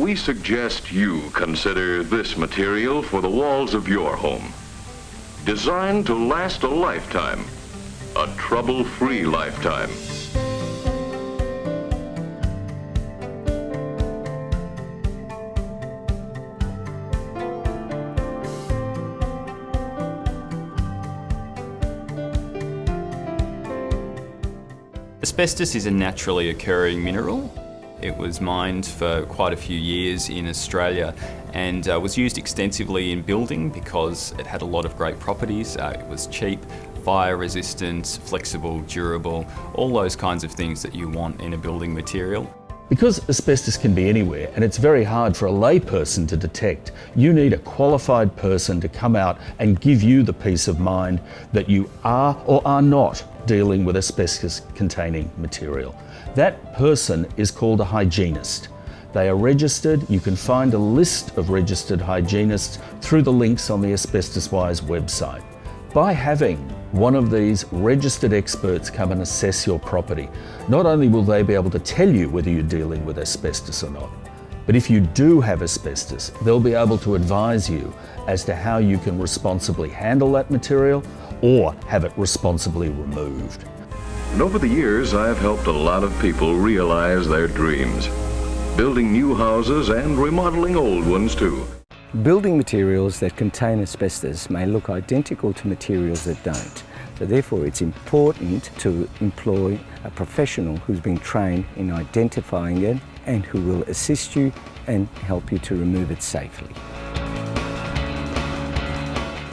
we suggest you consider this material for the walls of your home. Designed to last a lifetime, a trouble-free lifetime. Asbestos is a naturally occurring mineral. It was mined for quite a few years in Australia and was used extensively in building because it had a lot of great properties. It was cheap, fire resistant, flexible, durable, all those kinds of things that you want in a building material. Because asbestos can be anywhere and it's very hard for a layperson to detect, you need a qualified person to come out and give you the peace of mind that you are or are not dealing with asbestos-containing material. That person is called a hygienist. They are registered. You can find a list of registered hygienists through the links on the Asbestoswise website. By having one of these registered experts come and assess your property, not only will they be able to tell you whether you're dealing with asbestos or not, but if you do have asbestos, they'll be able to advise you as to how you can responsibly handle that material or have it responsibly removed. And over the years, I've helped a lot of people realize their dreams, building new houses and remodeling old ones too. Building materials that contain asbestos may look identical to materials that don't. So therefore it's important to employ a professional who's been trained in identifying it and who will assist you and help you to remove it safely.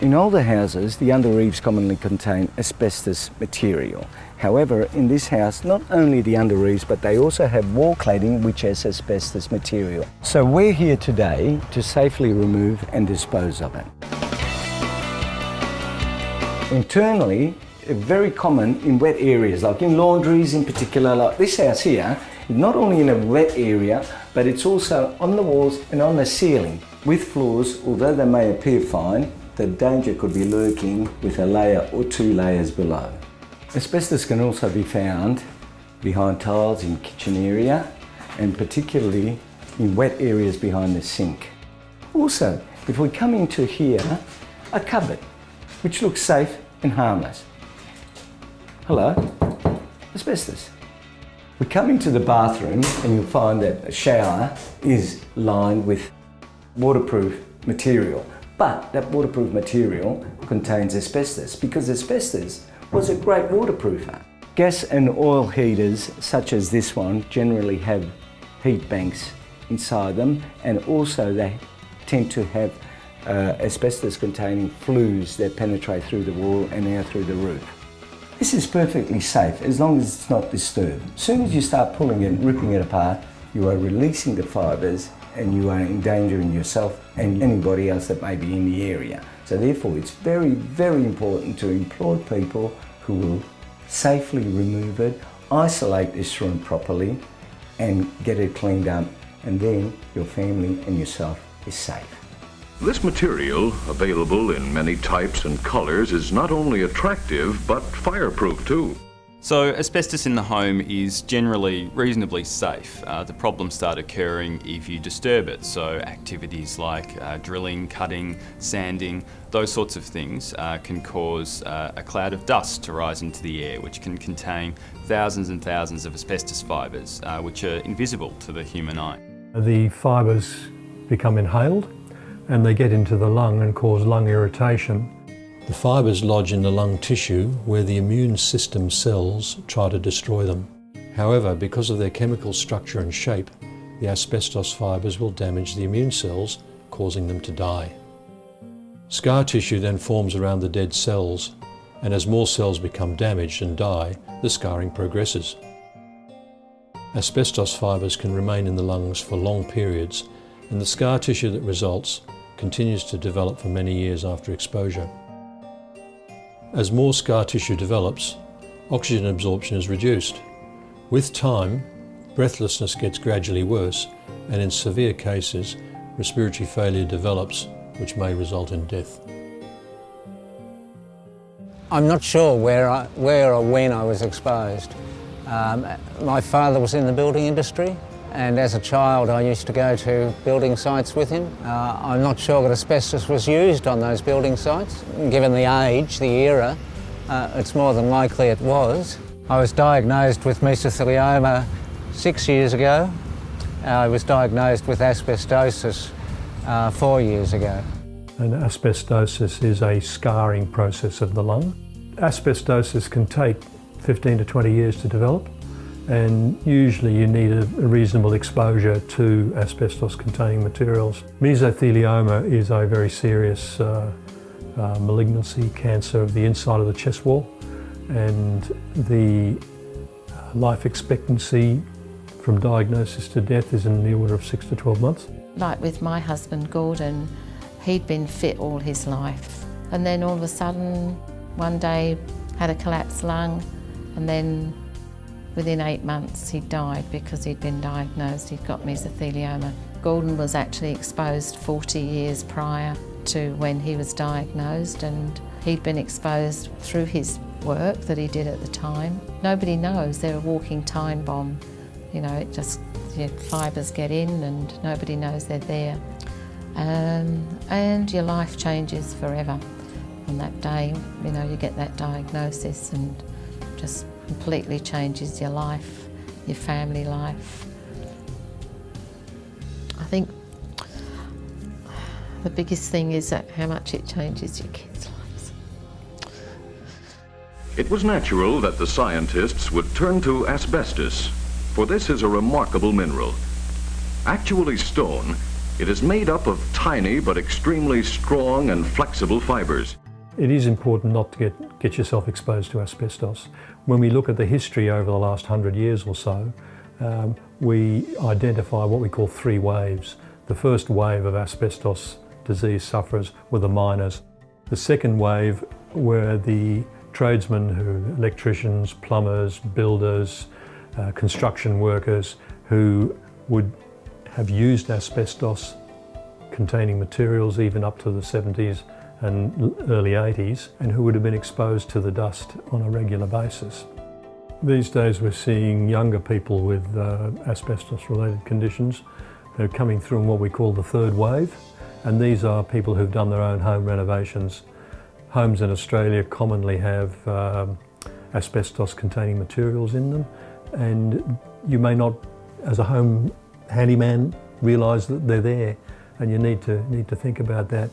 In older houses, the under eaves commonly contain asbestos material. However, in this house, not only the under eaves, but they also have wall cladding which has asbestos material. So we're here today to safely remove and dispose of it. Internally, very common in wet areas, like in laundries in particular, like this house here, not only in a wet area, but it's also on the walls and on the ceiling. With floors, although they may appear fine, the danger could be lurking with a layer or two layers below. Asbestos can also be found behind tiles in kitchen area and particularly in wet areas behind the sink. Also, if we come into here, a cupboard, which looks safe and harmless. Hello, asbestos. We come into the bathroom and you'll find that a shower is lined with waterproof material. But that waterproof material contains asbestos because asbestos was a great waterproofer. Gas and oil heaters such as this one generally have heat banks inside them, and also they tend to have asbestos containing flues that penetrate through the wall and out through the roof. This is perfectly safe as long as it's not disturbed. As soon as you start pulling it and ripping it apart, you are releasing the fibres and you are endangering yourself and anybody else that may be in the area. So therefore it's very, very important to employ people who will safely remove it, isolate this room properly and get it cleaned up, and then your family and yourself is safe. This material, available in many types and colors, is not only attractive but fireproof too. So asbestos in the home is generally reasonably safe. The problems start occurring if you disturb it. So activities like drilling, cutting, sanding, those sorts of things can cause a cloud of dust to rise into the air, which can contain thousands and thousands of asbestos fibres, which are invisible to the human eye. The fibres become inhaled and they get into the lung and cause lung irritation. The fibres lodge in the lung tissue where the immune system cells try to destroy them. However, because of their chemical structure and shape, the asbestos fibres will damage the immune cells, causing them to die. Scar tissue then forms around the dead cells, and as more cells become damaged and die, the scarring progresses. Asbestos fibres can remain in the lungs for long periods, and the scar tissue that results continues to develop for many years after exposure. As more scar tissue develops, oxygen absorption is reduced. With time, breathlessness gets gradually worse, and in severe cases, respiratory failure develops, which may result in death. I'm not sure where or when I was exposed. My father was in the building industry and as a child I used to go to building sites with him. I'm not sure that asbestos was used on those building sites. Given the age, the era, it's more than likely it was. I was diagnosed with mesothelioma 6 years ago. I was diagnosed with asbestosis 4 years ago. And asbestosis is a scarring process of the lung. Asbestosis can take 15 to 20 years to develop, and usually you need a reasonable exposure to asbestos-containing materials. Mesothelioma is a very serious malignancy, cancer of the inside of the chest wall, and the life expectancy from diagnosis to death is in the order of 6 to 12 months. Like with my husband Gordon, he'd been fit all his life, and then all of a sudden one day had a collapsed lung, and then within 8 months he died because he'd been diagnosed, he'd got mesothelioma. Gordon was actually exposed 40 years prior to when he was diagnosed, and he'd been exposed through his work that he did at the time. Nobody knows, they're a walking time bomb. You know, it just, fibres get in and nobody knows they're there. And your life changes forever. On that day, you get that diagnosis and just completely changes your life, your family life. I think the biggest thing is that how much it changes your kids' lives. It was natural that the scientists would turn to asbestos, for this is a remarkable mineral. Actually stone, it is made up of tiny but extremely strong and flexible fibers. It is important not to get yourself exposed to asbestos. When we look at the history over the last 100 years or so, we identify what we call 3 waves. The first wave of asbestos disease sufferers were the miners. The second wave were the tradesmen, electricians, plumbers, builders, construction workers who would have used asbestos containing materials even up to the 70s and early 80s, and who would have been exposed to the dust on a regular basis. These days we're seeing younger people with asbestos-related conditions who are coming through in what we call the 3rd wave, and these are people who've done their own home renovations. Homes in Australia commonly have asbestos-containing materials in them, and you may not, as a home handyman, realise that they're there, and you need to think about that.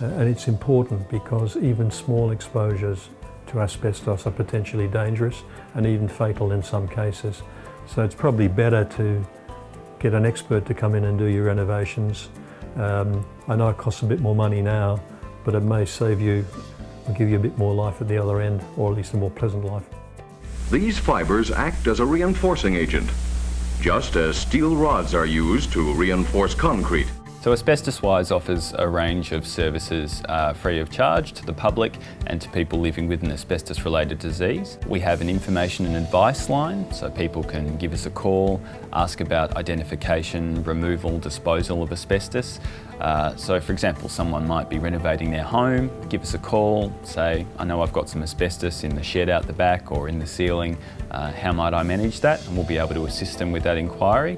And it's important because even small exposures to asbestos are potentially dangerous and even fatal in some cases. So it's probably better to get an expert to come in and do your renovations. I know it costs a bit more money now, but it may save you and give you a bit more life at the other end, or at least a more pleasant life. These fibers act as a reinforcing agent, just as steel rods are used to reinforce concrete. So Asbestoswise offers a range of services free of charge to the public and to people living with an asbestos-related disease. We have an information and advice line, so people can give us a call, ask about identification, removal, disposal of asbestos. So for example, someone might be renovating their home, give us a call, say, I know I've got some asbestos in the shed out the back or in the ceiling, how might I manage that? And we'll be able to assist them with that inquiry.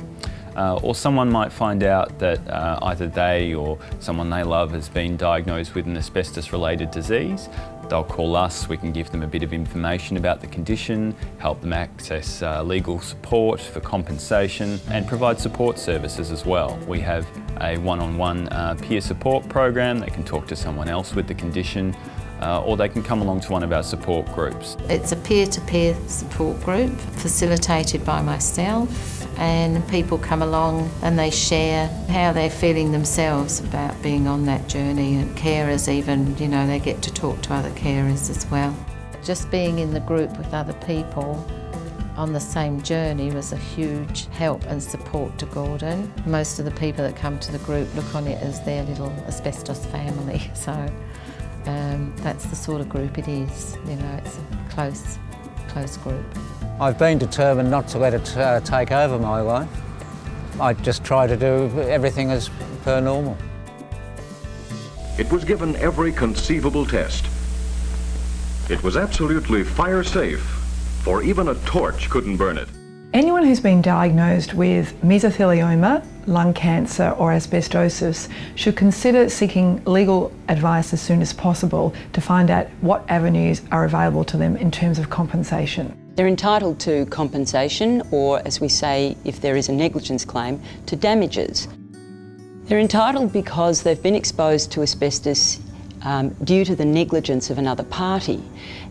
Or someone might find out that either they or someone they love has been diagnosed with an asbestos-related disease. They'll call us, we can give them a bit of information about the condition, help them access legal support for compensation and provide support services as well. We have a one-on-one peer support program. They can talk to someone else with the condition, or they can come along to one of our support groups. It's a peer-to-peer support group facilitated by myself, and people come along and they share how they're feeling themselves about being on that journey, and carers even, they get to talk to other carers as well. Just being in the group with other people on the same journey was a huge help and support to Gordon. Most of the people that come to the group look on it as their little asbestos family, so that's the sort of group it is. It's a close group. I've been determined not to let it take over my life. I just try to do everything as per normal. It was given every conceivable test. It was absolutely fire safe, for even a torch couldn't burn it. Anyone who's been diagnosed with mesothelioma, lung cancer or asbestosis should consider seeking legal advice as soon as possible to find out what avenues are available to them in terms of compensation. They're entitled to compensation, or as we say, if there is a negligence claim, to damages. They're entitled because they've been exposed to asbestos due to the negligence of another party.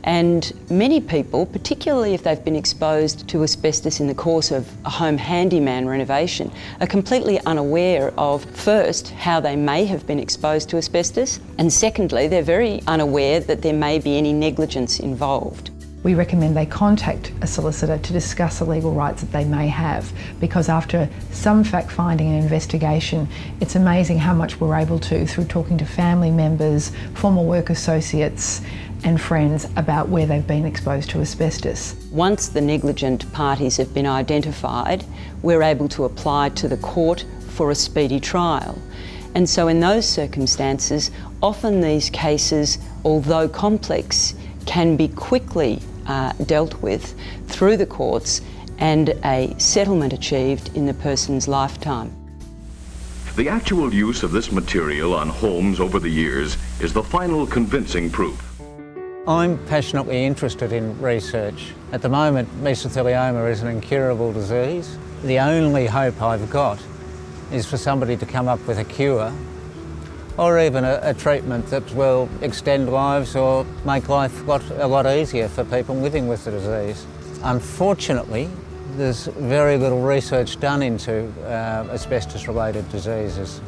And many people, particularly if they've been exposed to asbestos in the course of a home handyman renovation, are completely unaware of, first, how they may have been exposed to asbestos, and secondly, they're very unaware that there may be any negligence involved. We recommend they contact a solicitor to discuss the legal rights that they may have, because after some fact-finding and investigation, it's amazing how much we're able to through talking to family members, former work associates and friends about where they've been exposed to asbestos. Once the negligent parties have been identified, we're able to apply to the court for a speedy trial. And so in those circumstances, often these cases, although complex, can be quickly dealt with through the courts and a settlement achieved in the person's lifetime. The actual use of this material on homes over the years is the final convincing proof. I'm passionately interested in research. At the moment, mesothelioma is an incurable disease. The only hope I've got is for somebody to come up with a cure, or even a treatment that will extend lives or make life a lot easier for people living with the disease. Unfortunately, there's very little research done into asbestos-related diseases,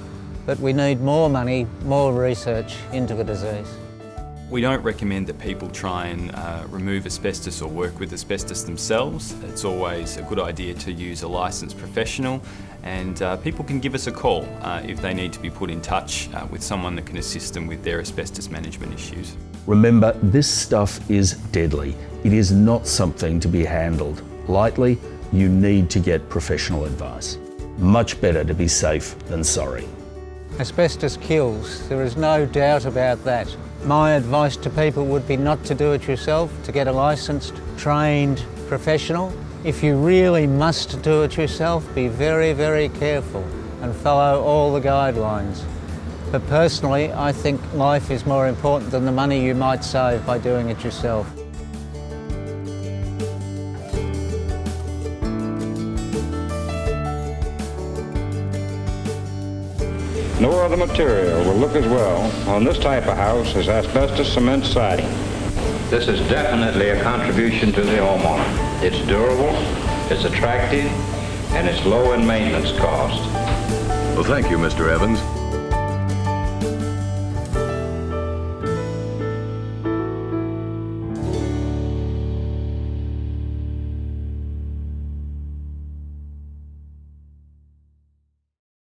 but we need more money, more research into the disease. We don't recommend that people try and remove asbestos or work with asbestos themselves. It's always a good idea to use a licensed professional, and people can give us a call if they need to be put in touch with someone that can assist them with their asbestos management issues. Remember, this stuff is deadly. It is not something to be handled lightly. You need to get professional advice. Much better to be safe than sorry. Asbestos kills, there is no doubt about that. My advice to people would be not to do it yourself, to get a licensed, trained professional. If you really must do it yourself, be very, very careful and follow all the guidelines. But personally, I think life is more important than the money you might save by doing it yourself. No other material will look as well on this type of house as asbestos cement siding. This is definitely a contribution to the homeowner. It's durable, it's attractive, and it's low in maintenance cost. Well, thank you, Mr. Evans.